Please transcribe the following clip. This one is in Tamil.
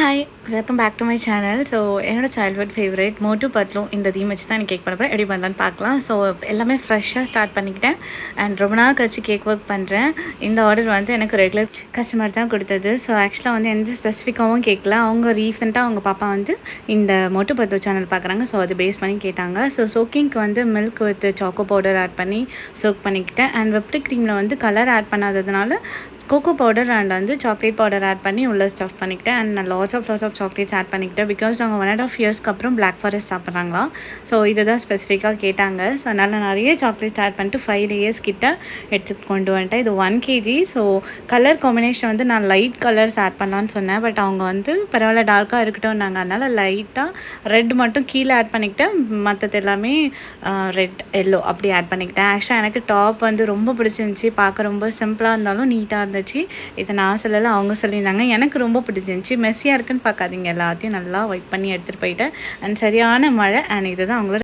Hi welcome back to my channel. So என்னோடய சைல்ட்ஹுட் ஃபேவரட் மோட்டு பத்லு இந்த தீம் வச்சு தான் கேக் பண்ண போகிறேன். எப்படி பண்ணலான்னு பார்க்கலாம். ஸோ எல்லாமே ஃப்ரெஷ்ஷாக ஸ்டார்ட் பண்ணிக்கிட்டேன் அண்ட் ரொம்ப நாள் கழிச்சு கேக் ஒர்க் பண்ணுறேன். இந்த ஆர்டர் வந்து எனக்கு ரெகுலர் கஸ்டமர் தான் கொடுத்தது. ஸோ ஆக்சுவலாக வந்து எந்த ஸ்பெசிஃபிக்காகவும் கேட்கல. அவங்க ரீசெண்டாக அவங்க பாப்பா வந்து இந்த மோட்டு பத்லு சேனல் பார்க்குறாங்க. ஸோ அது பேஸ் பண்ணி கேட்டாங்க. ஸோ சோக்கிங்க்கு வந்து milk with choco powder add பண்ணி சோக் பண்ணிக்கிட்டேன். அண்ட் விப்டு க்ரீமில் வந்து கலர் ஆட் பண்ணாததுனால கோகோ பவுடர் அண்ட் வந்து சாக்லேட் பவுடர் ஆட் பண்ணி உள்ளே ஸ்டஃப் பண்ணிக்கிட்டேன். அண்ட் நான் லாட்ஸ் ஆஃப் சாக்லேட்ஸ் ஆட் பண்ணிக்கிட்டேன். பிகாஸ் அவங்க 1.5 இயர்ஸ்க்கு அப்புறம் பிளாக் ஃபாரஸ்ட் சாப்பிட்றாங்களா. ஸோ இதை தான் ஸ்பெசிஃபிக்காக கேட்டாங்க. ஸோ அதனால் நிறைய சாக்லேட்ஸ் ஆட் பண்ணிட்டு 5 லேயர்ஸ் கிட்ட எடுத்துகிட்டு கொண்டு வந்துட்டேன். இது 1 kg. ஸோ கலர் காம்பினேஷன் வந்து நான் லைட் கலர்ஸ் ஆட் பண்ணலான்னு சொன்னேன். பட் அவங்க வந்து பரவாயில்ல டார்க்காக இருக்கட்டும்னாங்க. அதனால் லைட்டாக ரெட் மட்டும் கீழே ஆட் பண்ணிக்கிட்டேன். மற்றது எல்லாமே ரெட் எல்லோ அப்படி ஆட் பண்ணிக்கிட்டேன். ஆக்சுவலாக எனக்கு டாப் வந்து ரொம்ப பிடிச்சிருந்துச்சி. பார்க்க ரொம்ப சிம்பிளாக இருந்தாலும் நீட்டாக இருந்துச்சு. இதை நான் சொல்லலை, அவங்க சொல்லியிருந்தாங்க. எனக்கு ரொம்ப பிடிச்சிருந்துச்சி. மெஸ்ஸியாக இருக்குன்னு பார்க்காதீங்க, எல்லாத்தையும் நல்லா ஒயிட் பண்ணி எடுத்துகிட்டு போயிட்டேன். அண்ட் சரியான மழை. அண்ட் இதுதான் அவங்களோட